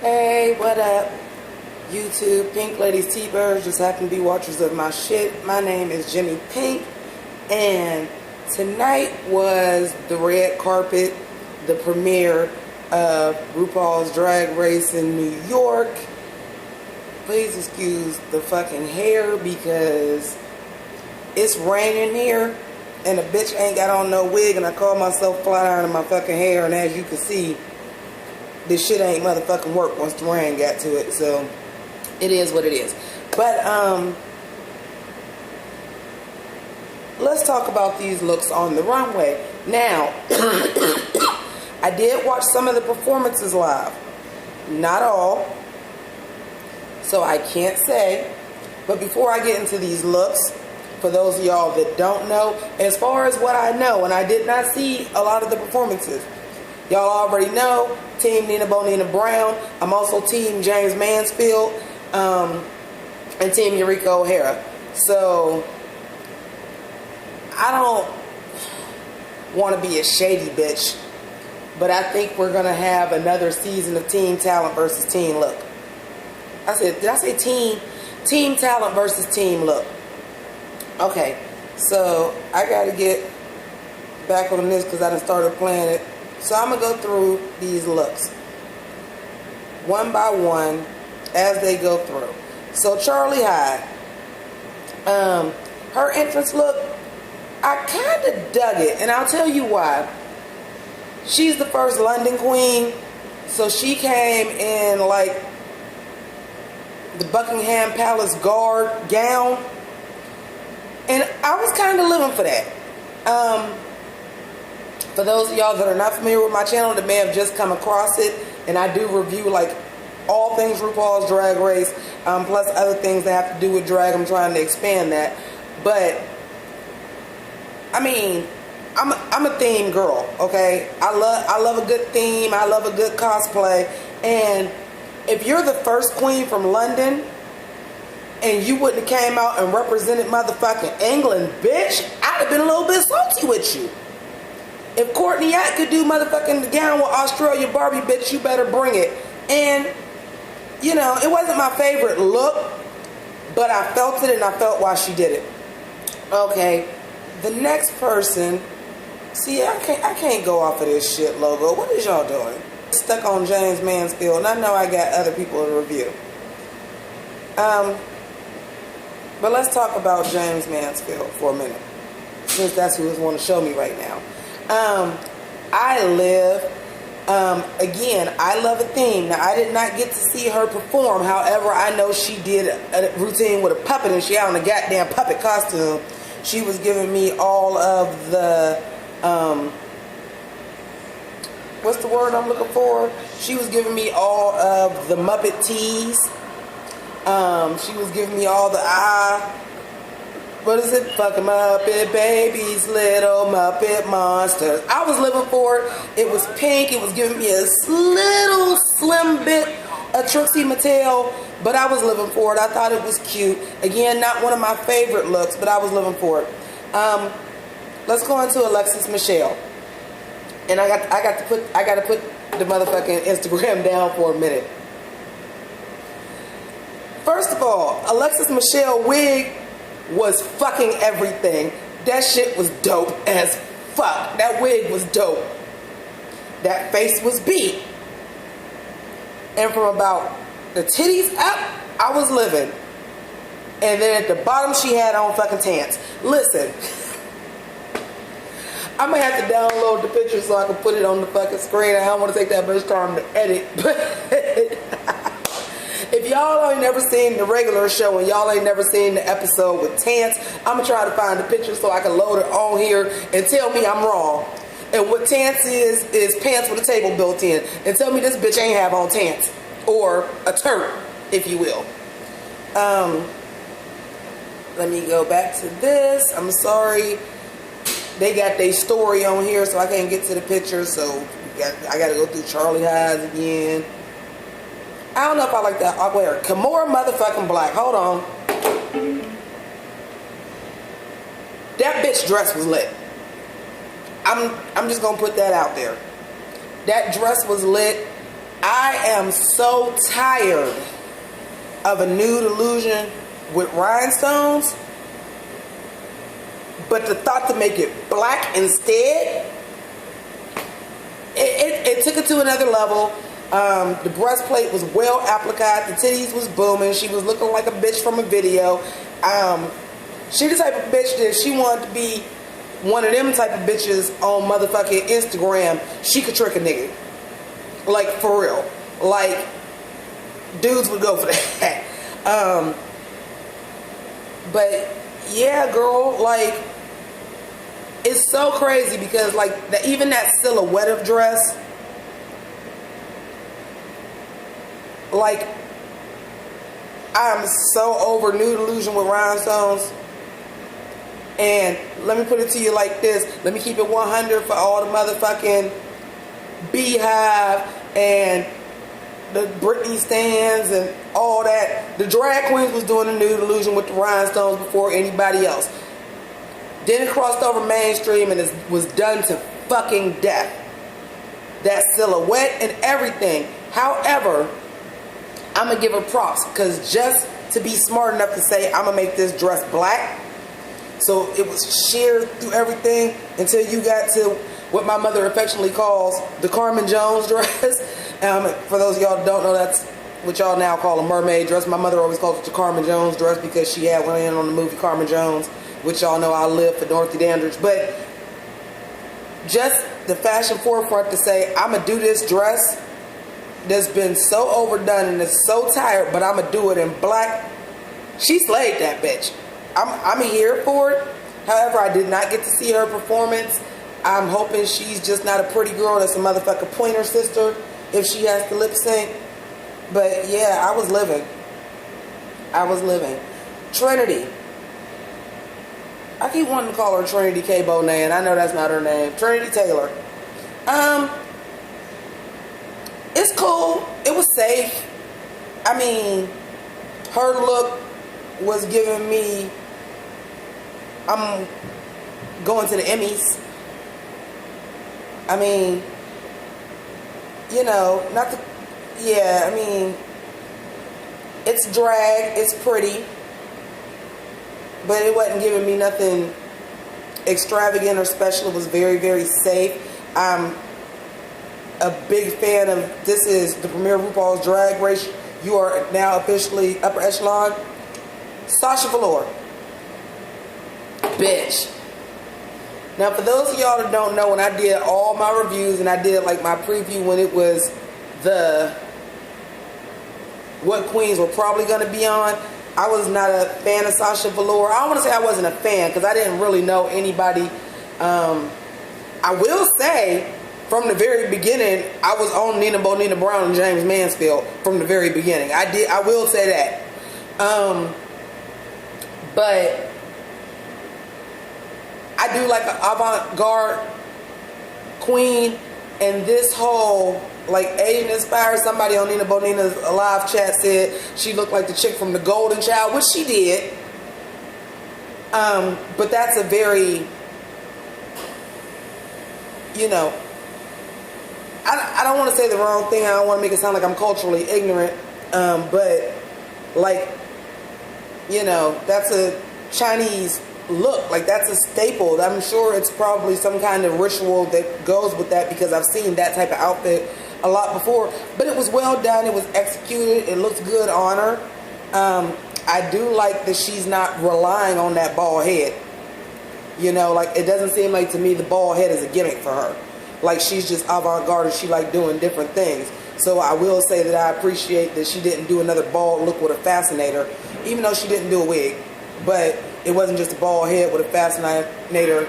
Hey, what up, YouTube? Pink Ladies T-Birds just happen to be watchers of my shit. My name is Jimmi Pynk, and tonight was the red carpet, the premiere of RuPaul's Drag Race in New York. Please excuse the fucking hair because it's raining here, and a bitch ain't got on no wig, and I call myself fly ironing my fucking hair, and as you can see, this shit ain't motherfucking work once the rain got to it, so it is what it is. But let's talk about these looks on the runway. Now, I did watch some of the performances live, not all, so I can't say. But before I get into these looks, for those of y'all that don't know, as far as what I know, and I did not see a lot of the performances, y'all already know, Team Nina Bonina Brown. I'm also Team James Mansfield and Team Eureka O'Hara. So, I don't want to be a shady bitch, but I think we're going to have another season of Team Talent versus Team Look. Did I say Team Talent versus Team Look? Okay, so I got to get back on this because I done started playing it. So I'm going to go through these looks one by one as they go through. So Charlie Hyde, her entrance look, I kind of dug it, and I'll tell you why. She's the first London queen, so she came in like the Buckingham Palace guard gown, and I was kind of living for that. For those of y'all that are not familiar with my channel that may have just come across it, and I do review like all things RuPaul's Drag Race, plus other things that have to do with drag. I'm trying to expand that, but I mean, I'm a theme girl, okay? I love a good theme. I love a good cosplay, and if you're the first queen from London and you wouldn't have came out and represented motherfucking England, bitch, I'd have been a little bit salty with you. If Courtney Act could do motherfucking the gown with Australia Barbie, bitch, you better bring it. And, you know, it wasn't my favorite look, but I felt it and I felt why she did it. Okay, the next person, see, I can't go off of this shit logo. What is y'all doing? Stuck on James Mansfield, and I know I got other people to review. But let's talk about James Mansfield for a minute, since that's who is want to show me right now. Again, I love a theme. Now, I did not get to see her perform. However, I know she did a routine with a puppet, and she had on a goddamn puppet costume. She was giving me all of the, what's the word I'm looking for? She was giving me all of the Muppet tease. She was giving me all the what is it? Fucking Muppet babies, little Muppet monsters. I was living for it. It was pink. It was giving me a little slim bit of Trixie Mattel, but I was living for it. I thought it was cute. Again, not one of my favorite looks, but I was living for it. Let's go into Alexis Michelle. And I got to put the motherfucking Instagram down for a minute. First of all, Alexis Michelle wig was fucking everything. That shit was dope as fuck. That wig was dope. That face was beat. And from about the titties up, I was living. And then at the bottom, she had on fucking pants. Listen, I'm gonna have to download the picture so I can put it on the fucking screen. I don't want to take that much time to edit, but if y'all ain't never seen the regular show and y'all ain't never seen the episode with Tance, I'm going to try to find the picture so I can load it on here and tell me I'm wrong. And what Tance is pants with a table built in. And tell me this bitch ain't have on Tance. Or a turret, if you will. Let me go back to this. I'm sorry. they got their story on here, so I can't get to the picture. So I got to go through Charlie Highs again. I don't know if I like that awkward hair. Kimora motherfucking Black. Hold on. That bitch dress was lit. I'm just gonna put that out there. That dress was lit. I am so tired of a nude illusion with rhinestones, but the thought to make it black instead, it took it to another level. The breastplate was well appliqued. The titties was booming. She was looking like a bitch from a video. She the type of bitch that she wanted to be one of them type of bitches on motherfucking Instagram. She could trick a nigga. Like, for real. Like, dudes would go for that. But, yeah, girl, like, it's so crazy because, like, even that silhouette of dress, like, I'm so over nude illusion with rhinestones. And let me put it to you like this. Let me keep it 100 for all the motherfucking Beehive and the Britney stands and all that. The drag queens was doing the nude illusion with the rhinestones before anybody else. Then it crossed over mainstream and it was done to fucking death. That silhouette and everything. However, I'm going to give her props because just to be smart enough to say I'm going to make this dress black, so it was sheer through everything until you got to what my mother affectionately calls the Carmen Jones dress. For those of y'all who don't know, that's what y'all now call a mermaid dress. My mother always calls it the Carmen Jones dress because she had one in on the movie Carmen Jones, which y'all know I live for Dorothy Dandridge. But just the fashion forefront to say, I'm going to do this dress that's been so overdone and it's so tired, but I'm going to do it in black. She slayed that bitch. I'm here for it. However, I did not get to see her performance. I'm hoping she's just not a pretty girl that's a motherfucking Pointer sister if she has to lip sync. But yeah, I was living. Trinity. I keep wanting to call her Trinity K. Bonet, and I know that's not her name. Trinity Taylor. It's cool. It was safe. I mean, her look was giving me, I'm going to the Emmys. I mean, you know, I mean, it's drag, it's pretty, but it wasn't giving me nothing extravagant or special. It was very, very safe. I'm a big fan of, this is the premiere RuPaul's Drag Race. You are now officially upper echelon. Sasha Velour. Bitch. Now, for those of y'all that don't know, when I did all my reviews and I did like my preview when it was what queens were probably going to be on, I was not a fan of Sasha Velour. I don't want to say I wasn't a fan because I didn't really know anybody. I will say, from the very beginning, I was on Nina Bonina Brown and James Mansfield from the very beginning. I will say that. But I do like an avant-garde queen, and this whole like Asian inspired. Somebody on Nina Bonina's live chat said she looked like the chick from The Golden Child, which she did. But that's a very, you know, I don't want to say the wrong thing. I don't want to make it sound like I'm culturally ignorant. But like, you know, that's a Chinese look. Like, that's a staple. I'm sure it's probably some kind of ritual that goes with that because I've seen that type of outfit a lot before. But it was well done. It was executed. It looks good on her. I do like that she's not relying on that bald head. You know, like, it doesn't seem like to me the bald head is a gimmick for her. Like, she's just avant-garde and she like doing different things. So I will say that I appreciate that she didn't do another bald look with a fascinator, even though she didn't do a wig. But it wasn't just a bald head with a fascinator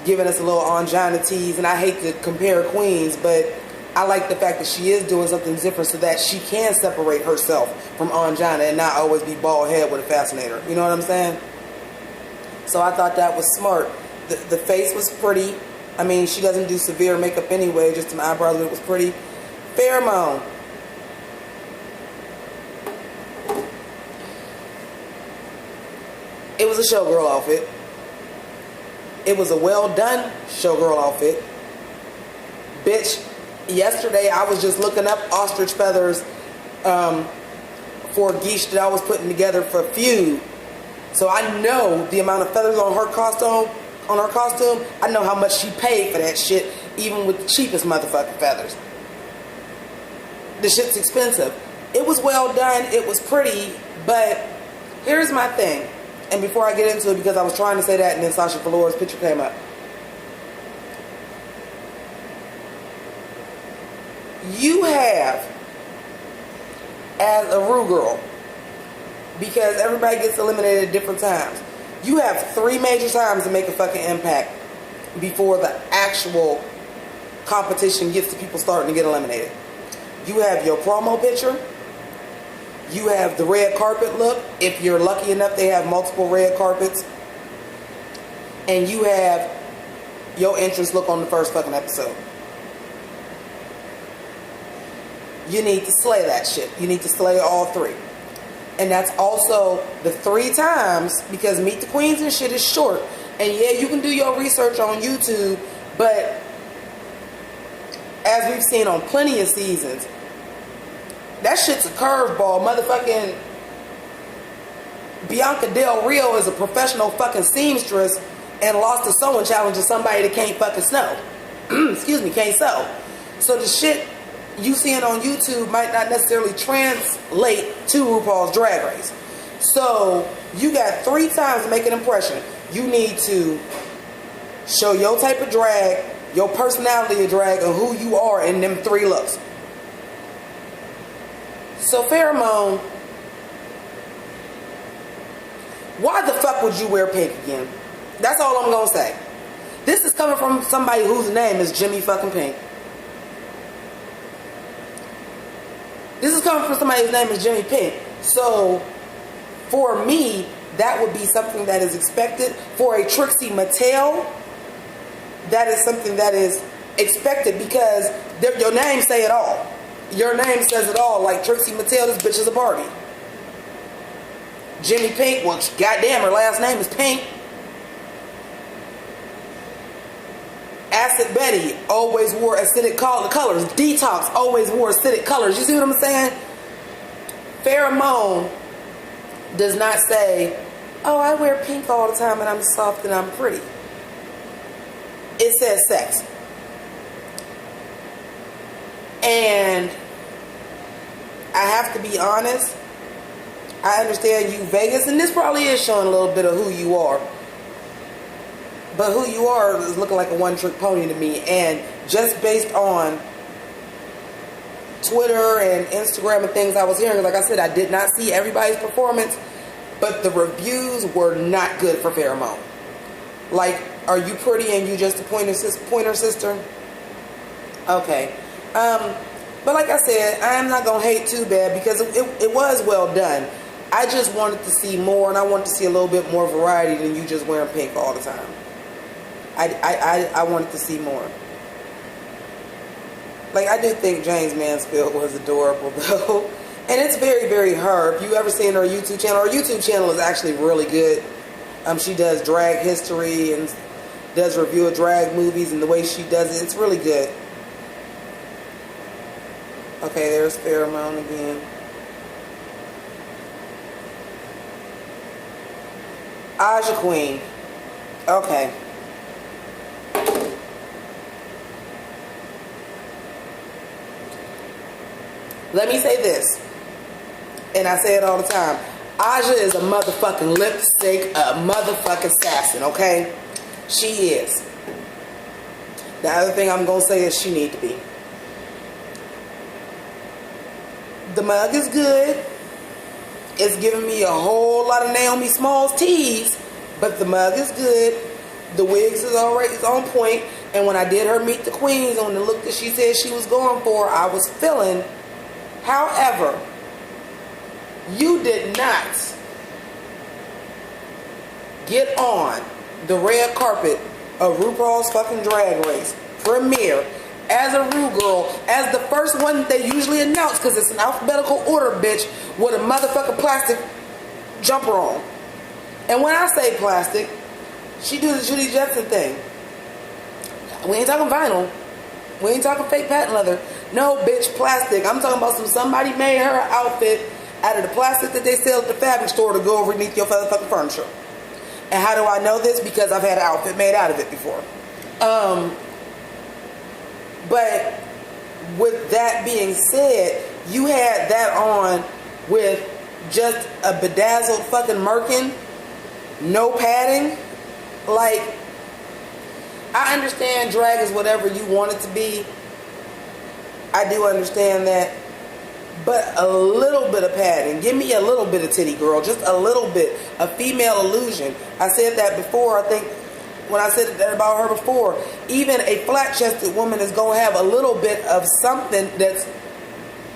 giving us a little angina tease. And I hate to compare queens, but I like the fact that she is doing something different so that she can separate herself from angina and not always be bald head with a fascinator. You know what I'm saying? So I thought that was smart. The face was pretty. I mean, she doesn't do severe makeup anyway, just some eyebrows, but it was pretty. Pheromone. It was a showgirl outfit. It was a well done showgirl outfit. Bitch, yesterday I was just looking up ostrich feathers for a geesh that I was putting together for Feud. So I know the amount of feathers on her costume. I know how much she paid for that shit, even with the cheapest motherfucking feathers. The shit's expensive. It was well done. It was pretty. But here's my thing. And before I get into it, because I was trying to say that and then Sasha Velour's picture came up. You have, as a Ru girl, because everybody gets eliminated at different times, you have 3 major times to make a fucking impact before the actual competition gets to people starting to get eliminated. You have your promo picture. You have the red carpet look. If you're lucky enough, they have multiple red carpets. And you have your entrance look on the first fucking episode. You need to slay that shit. You need to slay all 3. And that's also the 3 times, because Meet the Queens and shit is short. And yeah, you can do your research on YouTube, but as we've seen on plenty of seasons, that shit's a curveball. Motherfucking Bianca Del Rio is a professional fucking seamstress and lost a sewing challenge to somebody that can't fucking sew. Excuse me, can't sew. So the shit you seeing on YouTube might not necessarily translate to RuPaul's Drag Race. So you got 3 times to make an impression. You need to show your type of drag, your personality of drag, and who you are in them 3 looks. So Pheromone, why the fuck would you wear pink again? That's all I'm gonna say. This is coming from somebody whose name is Jimmi fucking Pynk. This is coming from somebody whose name is Jimmi Pynk. So for me, that would be something that is expected. For a Trixie Mattel, that is something that is expected, because your name say it all. Your name says it all. Like Trixie Mattel, this bitch is a Barbie. Jimmi Pynk, well, goddamn, her last name is Pynk. Acid Betty always wore acidic colors. Detox always wore acidic colors. You see what I'm saying? Pheromone does not say, oh, I wear pink all the time and I'm soft and I'm pretty. It says sex. And I have to be honest, I understand you Vegas, and this probably is showing a little bit of who you are. But who you are is looking like a one-trick pony to me. And just based on Twitter and Instagram and things I was hearing, like I said, I did not see everybody's performance, but the reviews were not good for Pheromone. Like, are you pretty and you just a pointer sister? Okay. But like I said, I'm not going to hate too bad, because it was well done. I just wanted to see more, and I wanted to see a little bit more variety than you just wearing pink all the time. I wanted to see more. Like, I do think James Mansfield was adorable, though. And it's very, very her. If you ever seen her YouTube channel is actually really good. She does drag history and does review of drag movies, and the way she does it, it's really good. Okay, there's Pheromone again. Aja Queen. Okay. Let me say this, and I say it all the time. Aja is a motherfucking lip sync, a motherfucking assassin, okay? She is. The other thing I'm going to say is she need to be. The mug is good. It's giving me a whole lot of Naomi Smalls tease, but the mug is good. The wigs is already on point. And when I did her Meet the Queens on the look that she said she was going for, I was feeling. However, you did not get on the red carpet of RuPaul's fucking Drag Race premiere as a Ru girl, as the first one they usually announce, because it's an alphabetical order, bitch, with a motherfucking plastic jumper on. And when I say plastic, she do the Judy Jetson thing. We ain't talking vinyl. We ain't talking fake patent leather. No, bitch, plastic. I'm talking about somebody made her outfit out of the plastic that they sell at the fabric store to go underneath your fucking furniture. And how do I know this? Because I've had an outfit made out of it before. But with that being said, you had that on with just a bedazzled fucking merkin, no padding. Like, I understand drag is whatever you want it to be. I do understand that. But a little bit of padding. Give me a little bit of titty, girl. Just a little bit. A female illusion. I said that before, I think, when I said that about her before. Even a flat-chested woman is going to have a little bit of something that's,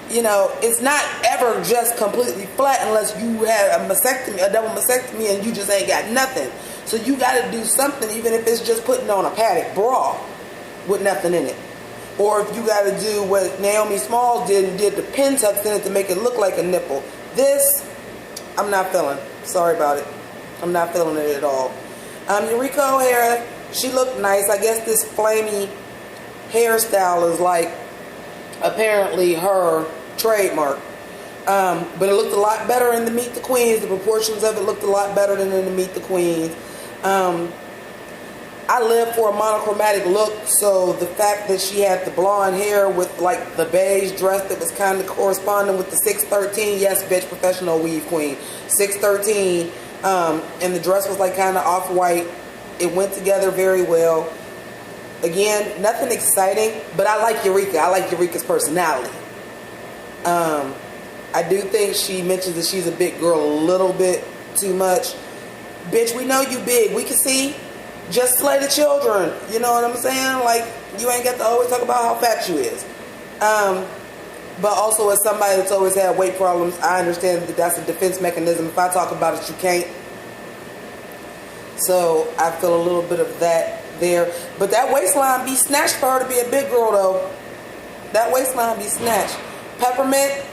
you know, it's not ever just completely flat unless you had a mastectomy, a double mastectomy, and you just ain't got nothing. So you got to do something, even if it's just putting on a padded bra with nothing in it. Or if you got to do what Naomi Smalls did and did the pin tucks in it to make it look like a nipple. This, I'm not feeling. Sorry about it. I'm not feeling it at all. Eureka O'Hara, she looked nice. I guess this flamey hairstyle is like apparently her trademark. But it looked a lot better in the Meet the Queens. The proportions of it looked a lot better than in the Meet the Queens. I live for a monochromatic look, so the fact that she had the blonde hair with like the beige dress that was kind of corresponding with the 613, yes, bitch, professional weave queen, 613, and the dress was like kind of off-white. It went together very well. Again, nothing exciting, but I like Eureka. I like Eureka's personality. I do think she mentions that she's a big girl a little bit too much. Bitch, we know you big. We can see. Just slay the children. You know what I'm saying? Like, you ain't got to always talk about how fat you is. But also, as somebody that's always had weight problems, I understand that that's a defense mechanism. If I talk about it, you can't. So, I feel a little bit of that there. But that waistline be snatched for her to be a big girl, though. That waistline be snatched. Peppermint,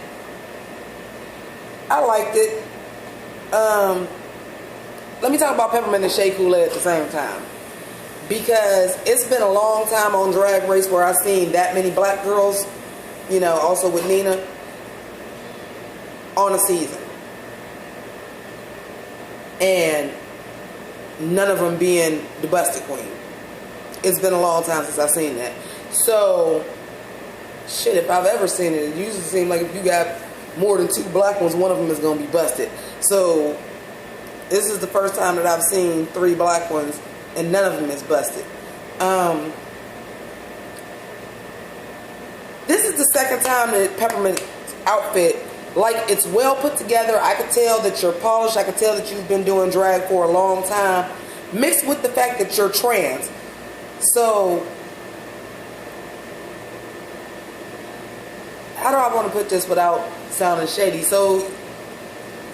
I liked it. Let me talk about Peppermint and Shea Coulee at the same time. Because it's been a long time on Drag Race where I've seen that many black girls, you know, also with Nina, on a season. And none of them being the busted queen. It's been a long time since I've seen that. So, shit, if I've ever seen it, it usually seems like if you got more than 2 black ones, one of them is going to be busted. So, this is the first time that I've seen 3 black ones, and none of them is busted. This is the second time that Peppermint's outfit, like, it's well put together. I could tell that you're polished. I could tell that you've been doing drag for a long time, mixed with the fact that you're trans. So, how do I want to put this without sounding shady? So,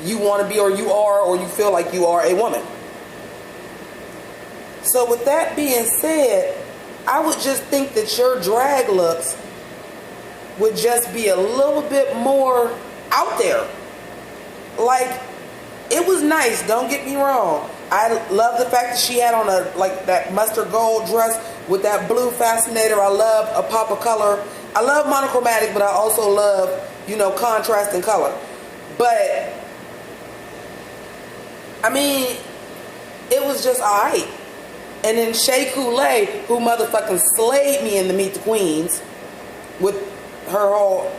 you want to be, or you are, or you feel like you are a woman. So with that being said, I would just think that your drag looks would just be a little bit more out there. Like, it was nice, don't get me wrong. I love the fact that she had on that mustard gold dress with that blue fascinator. I love a pop of color. I love monochromatic, but I also love, you know, contrast and color. But I mean, it was just alright. And then Shea Coulee, who motherfucking slayed me in the Meet the Queens with her whole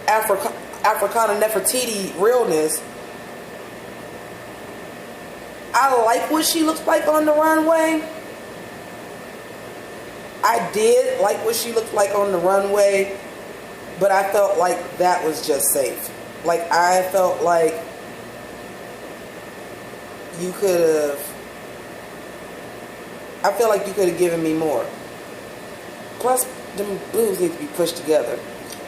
Africana Nefertiti realness. I like what she looks like on the runway. I did like what she looked like on the runway, but I felt like that was just safe. Like, I felt like you could have, I feel like you could have given me more. Plus, them boobs need to be pushed together.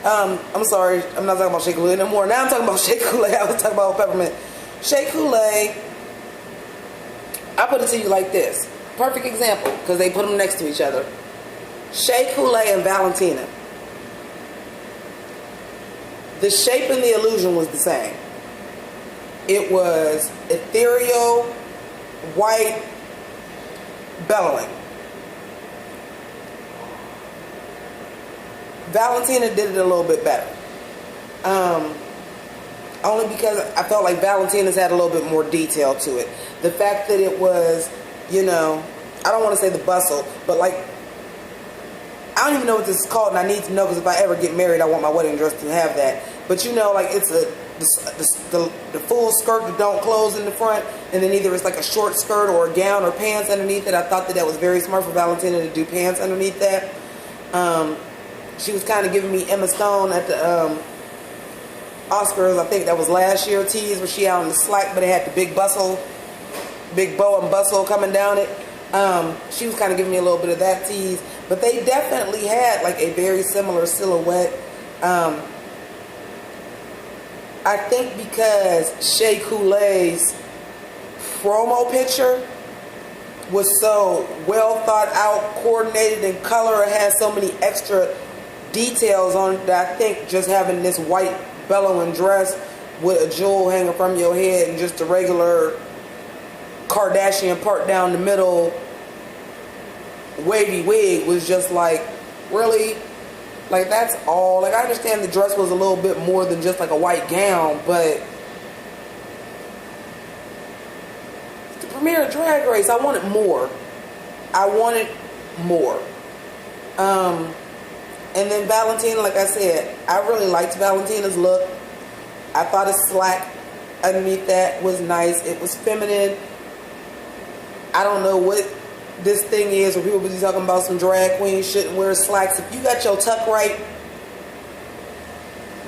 I'm sorry, I'm not talking about Shea Coulee no more. Now I'm talking about Shea Coulee. I was talking about Peppermint. Shea Coulee, I put it to you like this. perfect example, because they put them next to each other. Shea Coulee and Valentina. The shape and the illusion was the same. It was ethereal, white, bellowing. Valentina did it a little bit better. Only because I felt like Valentina's had a little bit more detail to it. The fact that it was, you know, I don't want to say the bustle, but like, I don't even know what this is called, and I need to know, because if I ever get married, I want my wedding dress to have that. But you know, like, it's the full skirt that don't close in the front, and then either it's like a short skirt or a gown or pants underneath it. I thought that was very smart for Valentina to do pants underneath that. She was kind of giving me Emma Stone at the Oscars. I think that was last year tease, where she out in the slack, but it had the big bow and bustle coming down it. She was kind of giving me a little bit of that tease, but they definitely had like a very similar silhouette. I think because Shea Coulee's promo picture was so well thought out, coordinated in color, it had so many extra details on it, that I think just having this white bellowing dress with a jewel hanging from your head and just a regular Kardashian part down the middle wavy wig was just like, really? Like, that's all. Like, I understand the dress was a little bit more than just like a white gown, but the premiere of Drag Race, I wanted more. And then Valentina, like I said, I really liked Valentina's look. I thought a slack underneath that was nice. It was feminine. I don't know what this thing is where people be talking about some drag queens shouldn't wear slacks. If you got your tuck right,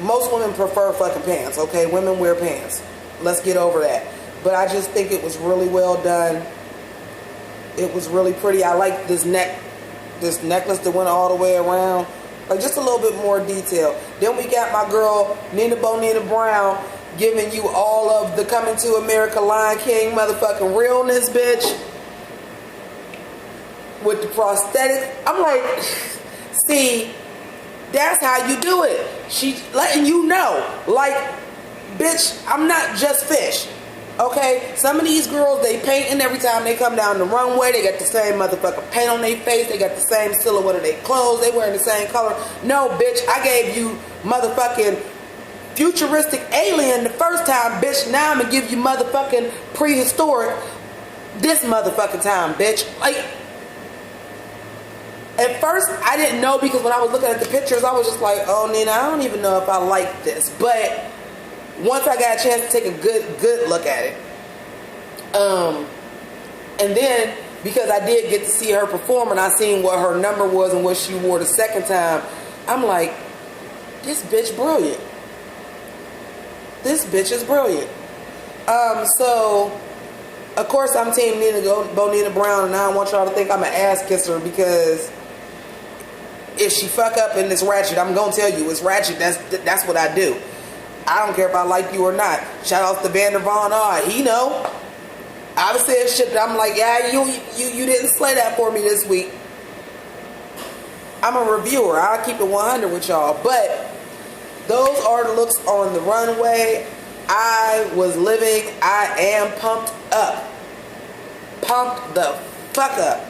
most women prefer fucking pants, okay? Women wear pants. Let's get over that. But I just think it was really well done. It was really pretty. I like this necklace that went all the way around. Like, just a little bit more detail. Then we got my girl, Nina Brown, giving you all of the Coming to America Lion King motherfucking realness, bitch. With the prosthetics. I'm like, see, that's how you do it. She's letting you know, like, bitch, I'm not just fish. Okay? Some of these girls, they painting every time they come down the runway. They got the same motherfucking paint on their face. They got the same silhouette of their clothes. They wearing the same color. No, bitch, I gave you motherfucking futuristic alien the first time, bitch. Now I'm gonna give you motherfucking prehistoric this motherfucking time, bitch. Like, at first, I didn't know, because when I was looking at the pictures, I was just like, oh, Nina, I don't even know if I like this. But once I got a chance to take a good look at it, and then, because I did get to see her perform, and I seen what her number was and what she wore the second time, I'm like, this bitch brilliant. This bitch is brilliant. So, of course, I'm team Nina Brown, and I don't want y'all to think I'm an ass kisser, because if she fuck up and it's ratchet, I'm gonna tell you it's ratchet. That's what I do. I don't care if I like you or not. Shout out to Vander Von Odd. He know. I was saying shit that I'm like, yeah, you didn't slay that for me this week. I'm a reviewer. I'll keep it 100 with y'all. But those are the looks on the runway. I was living. I am pumped up. Pumped the fuck up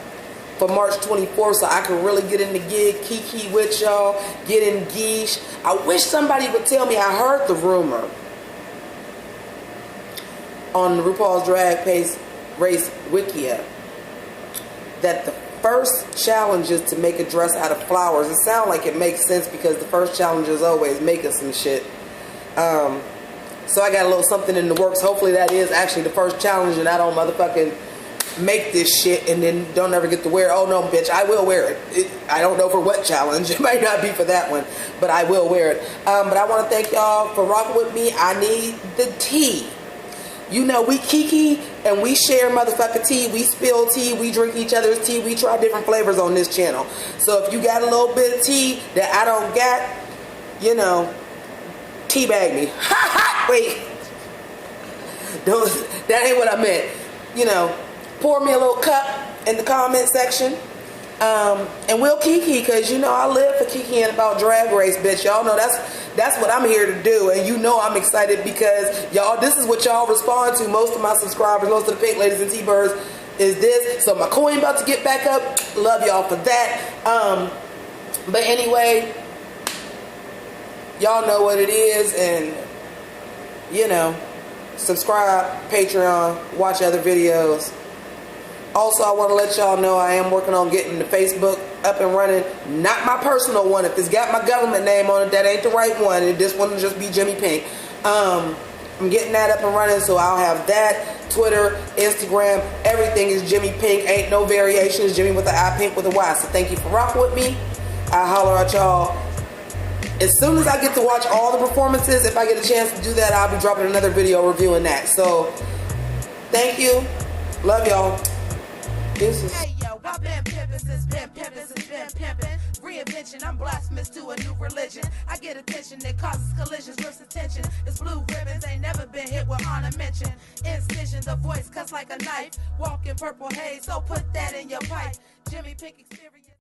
for March 24th, so I can really get in the gig, kiki with y'all, get in geesh. I wish somebody would tell me. I heard the rumor on the RuPaul's Drag Race Wikia that the first challenge is to make a dress out of flowers. It sounds like it makes sense, because the first challenge is always making some shit. So I got a little something in the works. Hopefully that is actually the first challenge, and I don't motherfucking make this shit and then don't ever get to wear it. Oh no, bitch, I will wear it. I don't know for what challenge. It might not be for that one, but I will wear it. But I want to thank y'all for rocking with me. I need the tea. You know, we kiki and we share motherfucking tea. We spill tea. We drink each other's tea. We try different flavors on this channel. So if you got a little bit of tea that I don't got, you know, teabag me. Wait. That ain't what I meant. You know, pour me a little cup in the comment section. And we'll kiki, because you know I live for kikiing about Drag Race, bitch. Y'all know that's what I'm here to do. And you know I'm excited because y'all, this is what y'all respond to. Most of my subscribers, most of the Pink Ladies and T-Birds is this. So my coin about to get back up. Love y'all for that. But anyway, y'all know what it is, and you know, subscribe, Patreon, watch other videos. Also, I want to let y'all know I am working on getting the Facebook up and running. Not my personal one. If it's got my government name on it, that ain't the right one. And this one will just be Jimmi Pynk. I'm getting that up and running, so I'll have that. Twitter, Instagram, everything is Jimmi Pynk. Ain't no variations. Jimmy with the I, Pink with a Y. So thank you for rocking with me. I'll holler at y'all as soon as I get to watch all the performances. If I get a chance to do that, I'll be dropping another video reviewing that. So thank you. Love y'all. Hey yo, I've been pimpin' since been pimpin'. Reinvention, I'm blasphemous to a new religion. I get attention that causes collisions, rips attention. It's blue ribbons, ain't never been hit with honor mention. Incision, the voice cuts like a knife. Walk in purple haze, so put that in your pipe. Jimmi Pynk experience.